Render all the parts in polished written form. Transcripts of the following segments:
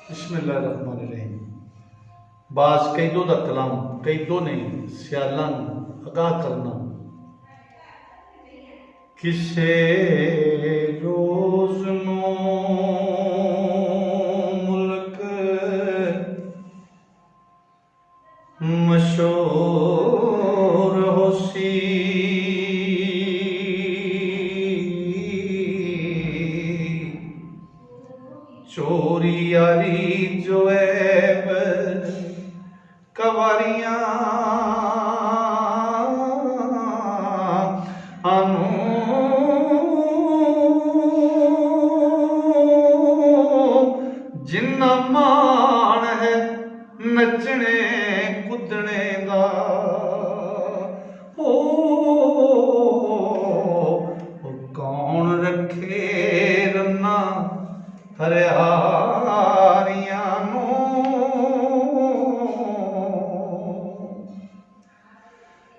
बिस्मिल्लाहिर्रहमानिर्रहीम। बाज कैदों दा कलाम कैदों ने सियालां आगाह करना। किसे रोज नो मुल्क मशहूर होसी, चोरी यारी जो ऐब कवारियां आनू जिन्ना मान है नचने कुदने दा। ओ कौन रखे रन्ना हरियारियां नू,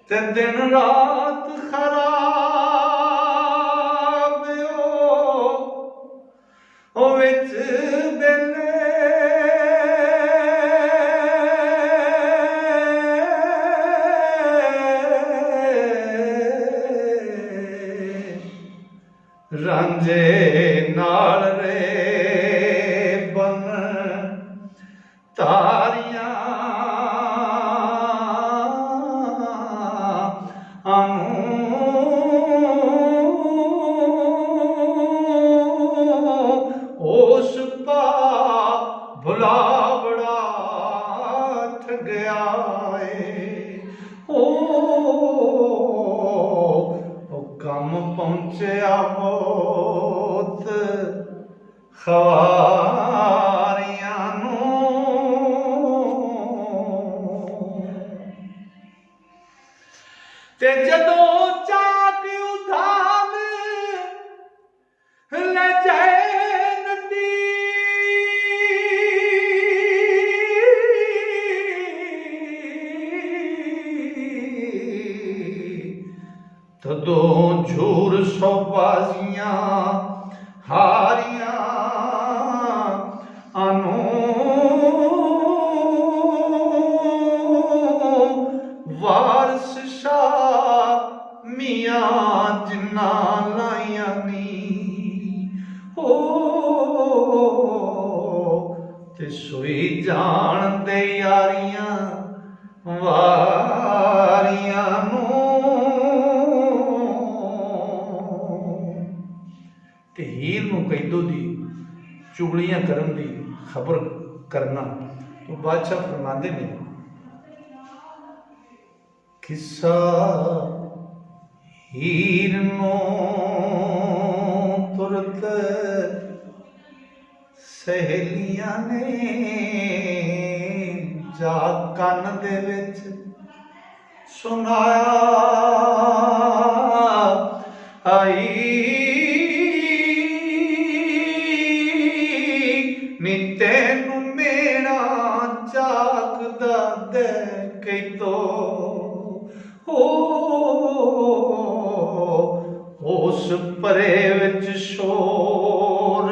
ते दिन रात खराब ओ विच बेले रांझे नाल रे बन तारियां आनू उस पा भुलावड़ा ठगया ओ कम पहुंचया मौत खवारियां नू। ते जदों चाक उधाम ले जाए नदी, तदों झूर सौबाजियां हारियां आनू वारस शाह मियां जिन्ना लाइयां नी ओ ते सोई जान दे यारियां वारियां नू। ते हीर नू कैदों दी चुगलियां करन दी खबर करना। तो बादशाह फरमांदे ने किस्सा हीर नू तुरत सहेलियां ने जा कन दे विच सुनाया आई नी तेनू मेरा जागदा दे कैदों उस परे विच शोर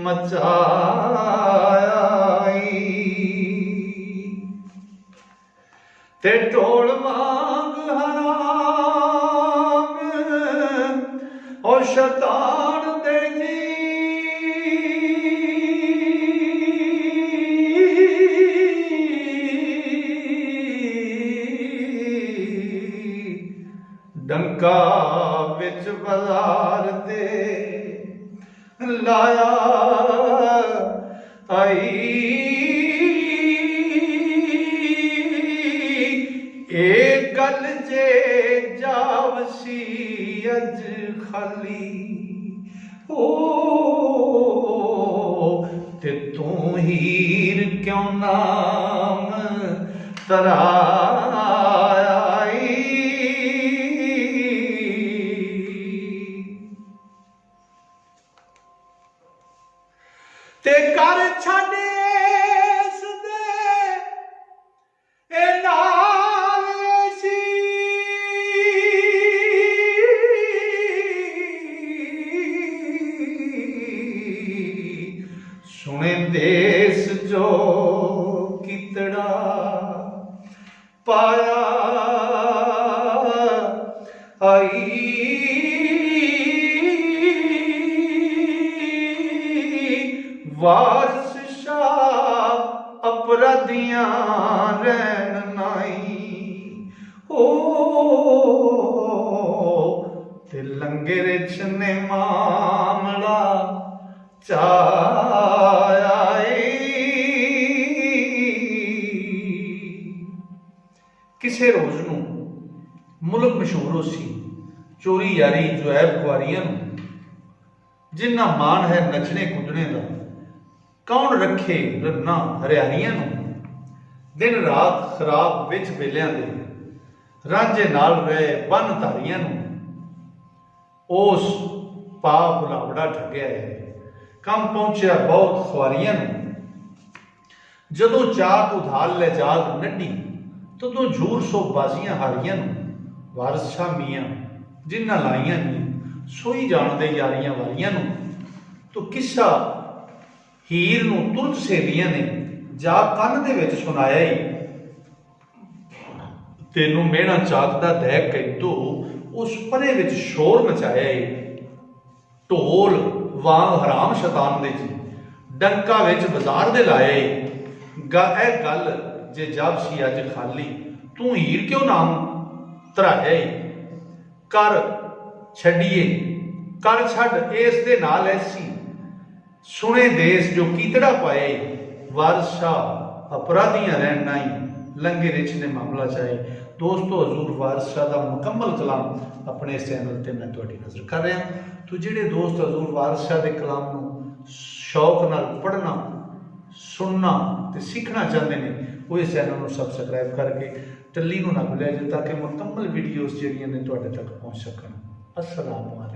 मचाया ते ढोल वांग हराम और शैतान दे जी डंका विच बाजार दे लाया आई ए गल जे जावसी अज खाली ओ ते तू हीर क्यों नाम तराया ते कर छड़े सदे ए नाल सी सुने दे देस जो कितड़ा पाया आई वारस शाह अपराधियां रैन नाई ओ ते लंगर च ने मामला चाया किसे रोज नूं मुल्क मशहूर हो सी चोरी यारी जुएब कुआरियां जिन्ना मान है नचने कुदने का कौन रखे रन्ना हरियाणियां दिन रात खराब विच बेलियां दे रांझे नाल रहे बन धारियां उस पा भुलावड़ा ठग्या है कम पहुंचा बहुत खुआरियां जदों चाक उधाल ले जाग नड्डी तदों झूर सो बाजियां हारियां वारस शाह मियां जिन्ना लाइयां नी सोई जाणदे यारियां वारियां तो किस्सा हीर नूं तुरत सहेलियां ने जा कंन दे विच सुनाया ही तेनू मेहना चाकदा दैक कैतों उस परे विच शोर मचाया ही ढोल वांग हराम शैतान दे जी डंका विच बाजार दे लाए ऐ गल जे जब सी अज खाली तू हीर क्यों नाम धराया कर छड़िए कर छड़ इस दे नाल ऐसी सुने देश जो कीतड़ा पाए वारस शाह अपराधियां रहन नाई लंगे रिच ने मामला चाहे दोस्तों हजूर वारस शाह का मुकम्मल कलाम अपने इस चैनल पर मैं तुहाडी नज़र कर रहा तो जिहड़े दोस्त हजूर वारस शाह के कलाम नूं शौक नाल पढ़ना सुनना ते सीखना चाहते हैं वो इस चैनल को सबसक्राइब करके टल्ली नूं ना भुलिया जे ताकि मुकम्मल वीडियोज़ जिहड़ियां ने तुहाडे तक पहुँच सकन। अस्सलाम वालेकुम।